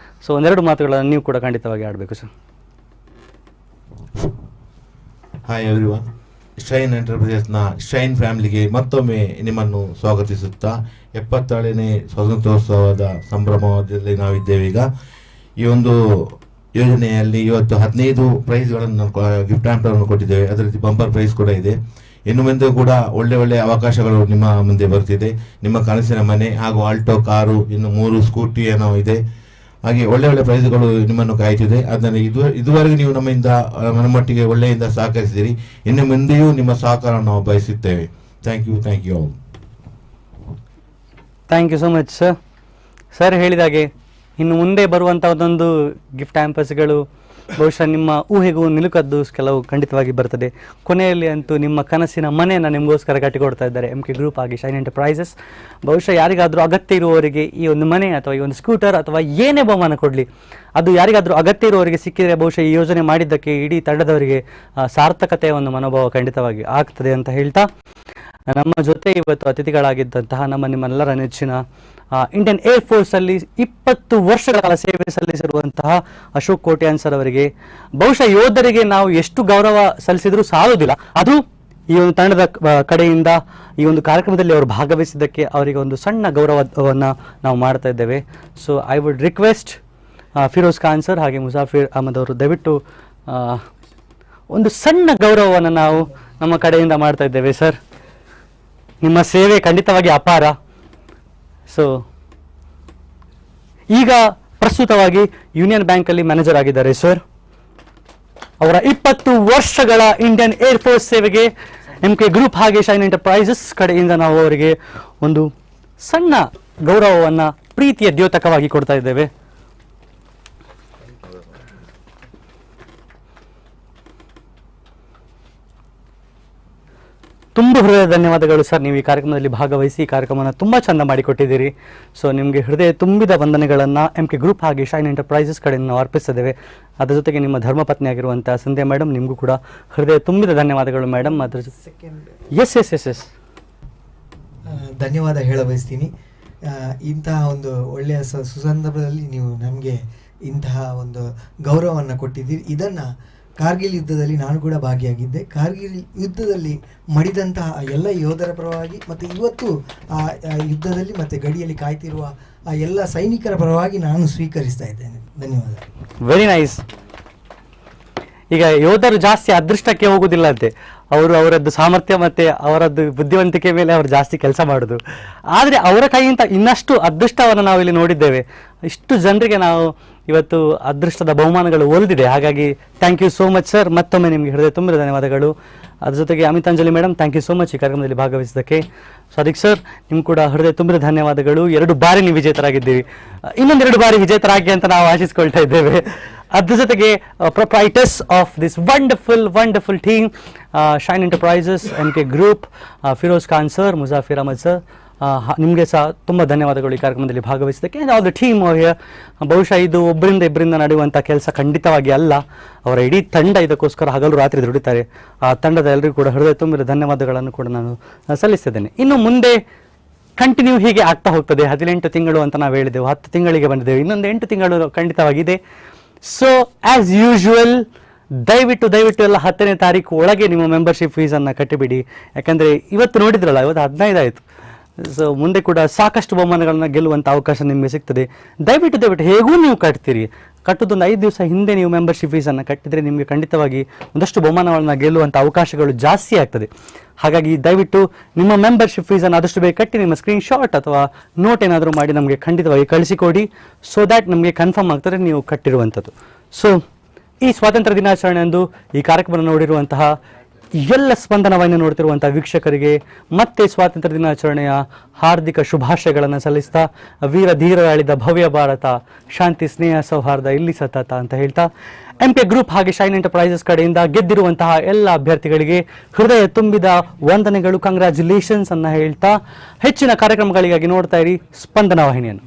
ಸೊ ಒಂದೆರಡು ಮಾತುಗಳನ್ನು ನೀವು ಕೂಡ ಖಂಡಿತವಾಗಿ ಆಡಬೇಕು ಸರ್. ಹಾಯ್ ಎವ್ರಿವನ್, ಶೈನ್ ಎಂಟರ್ಪ್ರೈಸಸ್ನ ಶೈನ್ ಫ್ಯಾಮಿಲಿಗೆ ಮತ್ತೊಮ್ಮೆ ನಿಮ್ಮನ್ನು ಸ್ವಾಗತಿಸುತ್ತಾ 77ನೇ ಸ್ವಾತಂತ್ರ್ಯೋತ್ಸವದ ಸಂಭ್ರಮದಲ್ಲಿ ನಾವಿದ್ದೇವೆ. ಈಗ ಈ ಒಂದು ಯೋಜನೆಯಲ್ಲಿ ಇವತ್ತು 15 ಪ್ರೈಸ್ಗಳನ್ನು ಗಿಫ್ಟ್ ಹ್ಯಾಂಪರನ್ನು ಕೊಟ್ಟಿದ್ದೇವೆ. ಅದೇ ರೀತಿ ಬಂಪರ್ ಪ್ರೈಸ್ ಕೂಡ ಇದೆ. ಇನ್ನು ಮುಂದೆ ಕೂಡ ಒಳ್ಳೆ ಅವಕಾಶಗಳು ನಿಮ್ಮ ಮುಂದೆ ಬರ್ತಿದೆ. ನಿಮ್ಮ ಕನಸಿನ ಮನೆ ಹಾಗೂ ಆಲ್ಟೋ ಕಾರು, ಇನ್ನು 3 ಸ್ಕೂಟಿ ಏನೋ ಇದೆ. ಹಾಗೆ ಒಳ್ಳೆ ಪ್ರೈಸ್ಗಳು ನಿಮ್ಮನ್ನು ಕಾಯ್ತಿದೆ. ಅದನ್ನು ಇದುವರೆಗೆ ನೀವು ನಮ್ಮೊಟ್ಟಿಗೆ ಒಳ್ಳೆಯಿಂದ ಸಹಕರಿಸಿದಿರಿ. ಇನ್ನು ಮುಂದೆಯೂ ನಿಮ್ಮ ಸಹಕಾರ ನಾವು ಬಯಸುತ್ತೇವೆ. Thank you all. Thank you so much sir. Sir ಹೇಳಿದಾಗೆ ಇನ್ನು ಮುಂದೆ ಬರುವಂಥ ಒಂದೊಂದು ಗಿಫ್ಟ್ ಹ್ಯಾಂಪರ್ಸ್ಗಳು ಬಹುಶಃ ನಿಮ್ಮ ಊಹೆಗೂ ನಿಲುಕದ್ದು ಕೆಲವು ಖಂಡಿತವಾಗಿ ಬರ್ತದೆ. ಕೊನೆಯಲ್ಲಿ ಅಂತೂ ನಿಮ್ಮ ಕನಸಿನ ಮನೆಯನ್ನು ನಿಮಗೋಸ್ಕರ ಕಟ್ಟಿಕೊಡ್ತಾ ಇದ್ದಾರೆ MK ಗ್ರೂಪ್ ಆಗಿ ಶೈನ್ ಎಂಟರ್ಪ್ರೈಸಸ್. ಬಹುಶಃ ಯಾರಿಗಾದರೂ ಅಗತ್ಯ ಇರುವವರಿಗೆ ಈ ಒಂದು ಮನೆ ಅಥವಾ ಈ ಒಂದು ಸ್ಕೂಟರ್ ಅಥವಾ ಏನೇ ಬಹುಮಾನ ಕೊಡಲಿ, ಅದು ಯಾರಿಗಾದರೂ ಅಗತ್ಯ ಇರುವವರಿಗೆ ಸಿಕ್ಕಿದರೆ ಬಹುಶಃ ಈ ಯೋಜನೆ ಮಾಡಿದ್ದಕ್ಕೆ ಇಡೀ ತಂಡದವರಿಗೆ ಸಾರ್ಥಕತೆಯ ಒಂದು ಮನೋಭಾವ ಖಂಡಿತವಾಗಿ ಆಗ್ತದೆ ಅಂತ ಹೇಳ್ತಾ, ನಮ್ಮ ಜೊತೆ ಇವತ್ತು ಅತಿಥಿಗಳಾಗಿದ್ದಂತಹ ನಿಮ್ಮೆಲ್ಲರ ನೆಚ್ಚಿನ ಇಂಡಿಯನ್ ಏರ್ ಫೋರ್ಸಲ್ಲಿ 20 ವರ್ಷಗಳ ಕಾಲ ಸೇವೆ ಸಲ್ಲಿಸಿರುವಂತಹ ಅಶೋಕ್ ಕೋಟ್ಯಾನ್ ಸರ್ ಅವರಿಗೆ, ಬಹುಶಃ ಯೋಧರಿಗೆ ನಾವು ಎಷ್ಟು ಗೌರವ ಸಲ್ಲಿಸಿದ್ರೂ ಸಾಲುವುದಿಲ್ಲ. ಅದು ಈ ಒಂದು ತಂಡದ ಕಡೆಯಿಂದ ಈ ಒಂದು ಕಾರ್ಯಕ್ರಮದಲ್ಲಿ ಅವರು ಭಾಗವಹಿಸಿದ್ದಕ್ಕೆ ಅವರಿಗೆ ಒಂದು ಸಣ್ಣ ಗೌರವವನ್ನು ನಾವು ಮಾಡ್ತಾ ಇದ್ದೇವೆ. So I would request Firoz Khan sir ಹಾಗೆ ಮುಜಾಫಿರ್ ಅಹಮದ್ ಅವರು ದಯವಿಟ್ಟು ಒಂದು ಸಣ್ಣ ಗೌರವವನ್ನು ನಾವು ನಮ್ಮ ಕಡೆಯಿಂದ ಮಾಡ್ತಾ ಇದ್ದೇವೆ. ಸರ್, ನಿಮ್ಮ ಸೇವೆ ಖಂಡಿತವಾಗಿ ಅಪಾರ. ಸೊ ಈಗ ಪ್ರಸ್ತುತವಾಗಿ ಯೂನಿಯನ್ ಬ್ಯಾಂಕಲ್ಲಿ ಮ್ಯಾನೇಜರ್ ಆಗಿದ್ದಾರೆ ಸರ್. ಅವರ 20 ವರ್ಷಗಳ ಇಂಡಿಯನ್ ಏರ್ ಫೋರ್ಸ್ ಸೇವೆಗೆ MK ಗ್ರೂಪ್ ಹಾಗೆ ಶೈನ್ ಎಂಟರ್ಪ್ರೈಸಸ್ ಕಡೆಯಿಂದ ನಾವು ಅವರಿಗೆ ಒಂದು ಸಣ್ಣ ಗೌರವವನ್ನು ಪ್ರೀತಿಯ ದ್ಯೋತಕವಾಗಿ ಕೊಡ್ತಾ ಇದ್ದೇವೆ. ತುಂಬ ಹೃದಯ ಧನ್ಯವಾದಗಳು ಸರ್. ನೀವು ಈ ಕಾರ್ಯಕ್ರಮದಲ್ಲಿ ಭಾಗವಹಿಸಿ ಈ ಕಾರ್ಯಕ್ರಮವನ್ನು ತುಂಬ ಚೆಂದ ಮಾಡಿಕೊಟ್ಟಿದ್ದೀರಿ. ಸೊ ನಿಮಗೆ ಹೃದಯ ತುಂಬಿದ ವಂದನೆಗಳನ್ನು MK ಗ್ರೂಪ್ ಹಾಗೆ ಶೈನ್ ಎಂಟರ್ಪ್ರೈಸಸ್ ಕಡೆಯಿಂದ ನಾವು ಅರ್ಪಿಸಿದ್ದೇವೆ. ಅದರ ಜೊತೆಗೆ ನಿಮ್ಮ ಧರ್ಮಪತ್ನಿ ಆಗಿರುವಂಥ ಸಂಧ್ಯಾ ಮೇಡಮ್, ನಿಮಗೂ ಕೂಡ ಹೃದಯ ತುಂಬಿದ ಧನ್ಯವಾದಗಳು ಮೇಡಮ್. ಅದರ ಜೊತೆ ಎಸ್ ಧನ್ಯವಾದ ಹೇಳ ಬಯಸ್ತೀನಿ. ಇಂತಹ ಒಂದು ಒಳ್ಳೆಯ ಸುಸಂದರ್ಭದಲ್ಲಿ ನೀವು ನಮಗೆ ಇಂತಹ ಒಂದು ಗೌರವವನ್ನು ಕೊಟ್ಟಿದ್ದೀರಿ. ಇದನ್ನು ಕಾರ್ಗಿಲ್ ಯುದ್ಧದಲ್ಲಿ ನಾನು ಕೂಡ ಭಾಗಿಯಾಗಿದ್ದೆ. ಕಾರ್ಗಿಲ್ ಯುದ್ಧದಲ್ಲಿ ಮಡಿದಂತಹ ಎಲ್ಲ ಯೋಧರ ಪರವಾಗಿ ಮತ್ತು ಇವತ್ತು ಆ ಯುದ್ಧದಲ್ಲಿ ಮತ್ತು ಗಡಿಯಲ್ಲಿ ಕಾಯ್ತಿರುವ ಆ ಎಲ್ಲ ಸೈನಿಕರ ಪರವಾಗಿ ನಾನು ಸ್ವೀಕರಿಸ್ತಾ ಇದ್ದೇನೆ. ಧನ್ಯವಾದ. Very nice. ಈಗ ಯೋಧರು ಜಾಸ್ತಿ ಅದೃಷ್ಟಕ್ಕೆ ಹೋಗುವುದಿಲ್ಲಂತೆ, ಅವರದ್ದು ಸಾಮರ್ಥ್ಯ ಮತ್ತು ಅವರದ್ದು ಬುದ್ಧಿವಂತಿಕೆ ಮೇಲೆ ಅವರು ಜಾಸ್ತಿ ಕೆಲಸ ಮಾಡೋದು. ಆದರೆ ಅವರ ಕೈಯಿಂದ ಇನ್ನಷ್ಟು ಅದೃಷ್ಟವನ್ನು ನಾವು ಇಲ್ಲಿ ನೋಡಿದ್ದೇವೆ. ಇಷ್ಟು ಜನರಿಗೆ ನಾವು ಇವತ್ತು ಅದೃಷ್ಟದ ಬಹುಮಾನಗಳು ಒಲಿದಿದೆ. ಹಾಗಾಗಿ thank you so much sir. ಮತ್ತೊಮ್ಮೆ ನಿಮಗೆ ಹೃದಯ ತುಂಬಿದ ಧನ್ಯವಾದಗಳು. ಅದ್ರ ಜೊತೆಗೆ Amitanjali madam, thank you so much ಈ ಕಾರ್ಯಕ್ರಮದಲ್ಲಿ ಭಾಗವಹಿಸಿದ್ದಕ್ಕೆ. ಸಾದಿಕ್ ಸರ್, ನಿಮ್ಗೆ ಕೂಡ ಹೃದಯ ತುಂಬಿದ ಧನ್ಯವಾದಗಳು. 2 ಬಾರಿ ನೀವು ವಿಜೇತರಾಗಿದ್ದೀವಿ. ಇನ್ನೊಂದು 2 ಬಾರಿ ವಿಜೇತರಾಗಿ ಅಂತ ನಾವು ಆಶಿಸ್ಕೊಳ್ತಾ ಇದ್ದೇವೆ. ಅದ್ರ ಜೊತೆಗೆ proprietors of this wonderful team shine enterprises MK group, Feroz Khan sir, Muzaffar Ahmed sir, ನಿಮಗೆ ಸಹ ತುಂಬ ಧನ್ಯವಾದಗಳು ಈ ಕಾರ್ಯಕ್ರಮದಲ್ಲಿ ಭಾಗವಹಿಸಿದ್ದಕ್ಕೆ. ಯಾವುದು ಟೀಮ್ ಬಹುಶಃ ಇದು ಒಬ್ಬರಿಂದ ಇಬ್ಬರಿಂದ ನಡೆಯುವಂಥ ಕೆಲಸ ಖಂಡಿತವಾಗಿ ಅಲ್ಲ. ಅವರ ಇಡೀ ತಂಡ ಇದಕ್ಕೋಸ್ಕರ ಹಗಲು ರಾತ್ರಿ ದುಡಿತಾರೆ. ಆ ತಂಡದ ಎಲ್ಲರಿಗೂ ಕೂಡ ಹೃದಯ ತುಂಬಿದ ಧನ್ಯವಾದಗಳನ್ನು ಕೂಡ ನಾನು ಸಲ್ಲಿಸಿದ್ದೇನೆ. ಇನ್ನು ಮುಂದೆ ಕಂಟಿನ್ಯೂ ಹೀಗೆ ಆಗ್ತಾ ಹೋಗ್ತದೆ. 18 ತಿಂಗಳು ಅಂತ ನಾವು ಹೇಳಿದೆವು, 10 ತಿಂಗಳಿಗೆ ಬಂದಿದ್ದೇವೆ, ಇನ್ನೊಂದು 8 ತಿಂಗಳು ಖಂಡಿತವಾಗಿದೆ. ಸೊ ಆಸ್ ಯೂಶುವಲ್ ದಯವಿಟ್ಟು ಎಲ್ಲ 10ನೇ ತಾರೀಕು ಒಳಗೆ ನಿಮ್ಮ ಮೆಂಬರ್ಶಿಪ್ ಫೀಸನ್ನು ಕಟ್ಟಿಬಿಡಿ. ಯಾಕಂದರೆ ಇವತ್ತು ನೋಡಿದ್ರಲ್ಲ, ಇವತ್ತು 15 ಆಯಿತು. ಸೊ ಮುಂದೆ ಕೂಡ ಸಾಕಷ್ಟು ಬಹುಮಾನಗಳನ್ನ ಗೆಲ್ಲುವಂಥ ಅವಕಾಶ ನಿಮಗೆ ಸಿಗ್ತದೆ. ದಯವಿಟ್ಟು ಹೇಗೂ ನೀವು ಕಟ್ತೀರಿ, ಕಟ್ಟೋದೊಂದು 5 ದಿವಸ ಹಿಂದೆ ನೀವು ಮೆಂಬರ್ಶಿಪ್ ಫೀಸನ್ನು ಕಟ್ಟಿದರೆ ನಿಮಗೆ ಖಂಡಿತವಾಗಿ ಒಂದಷ್ಟು ಬಹುಮಾನಗಳನ್ನ ಗೆಲ್ಲುವಂಥ ಅವಕಾಶಗಳು ಜಾಸ್ತಿ ಆಗ್ತದೆ. ಹಾಗಾಗಿ ದಯವಿಟ್ಟು ನಿಮ್ಮ ಮೆಂಬರ್ಶಿಪ್ ಫೀಸನ್ನು ಆದಷ್ಟು ಬೇಗ ಕಟ್ಟಿ ನಿಮ್ಮ ಸ್ಕ್ರೀನ್ಶಾಟ್ ಅಥವಾ ನೋಟ್ ಏನಾದರೂ ಮಾಡಿ ನಮಗೆ ಖಂಡಿತವಾಗಿ ಕಳಿಸಿಕೊಡಿ. ಸೊ ದ್ಯಾಟ್ ನಮಗೆ ಕನ್ಫರ್ಮ್ ಆಗ್ತದೆ ನೀವು ಕಟ್ಟಿರುವಂಥದ್ದು. ಸೊ ಈ ಸ್ವಾತಂತ್ರ್ಯ ದಿನಾಚರಣೆ ಅಂದು ಈ ಕಾರ್ಯಕ್ರಮ ನೋಡಿರುವಂತಹ ಎಲ್ಲ ಸ್ಪಂದನವನ್ನು ನೋಡ್ತಿರುವಂಥ ವೀಕ್ಷಕರಿಗೆ ಮತ್ತೆ ಸ್ವಾತಂತ್ರ್ಯ ದಿನಾಚರಣೆಯ ಹಾರ್ದಿಕ ಶುಭಾಶಯಗಳನ್ನು ಸಲ್ಲಿಸ್ತಾ, ವೀರ ಧೀರರಾಳಿದ ಭವ್ಯ ಭಾರತ, ಶಾಂತಿ ಸ್ನೇಹ ಸೌಹಾರ್ದ ಇಲ್ಲಿ ಸತತ ಅಂತ ಹೇಳ್ತಾ, MK ಗ್ರೂಪ್ ಹಾಗೆ ಶೈನ್ ಎಂಟರ್ಪ್ರೈಸಸ್ ಕಡೆಯಿಂದ ಗೆದ್ದಿರುವಂತಹ ಎಲ್ಲ ಅಭ್ಯರ್ಥಿಗಳಿಗೆ ಹೃದಯ ತುಂಬಿದ ವಂದನೆಗಳು, ಕಂಗ್ರ್ಯಾಚುಲೇಷನ್ಸ್ ಅನ್ನ ಹೇಳ್ತಾ ಹೆಚ್ಚಿನ ಕಾರ್ಯಕ್ರಮಗಳಿಗಾಗಿ ನೋಡ್ತಾ ಇರಿ ಸ್ಪಂದನ ವಾಹಿನಿಯನ್ನು.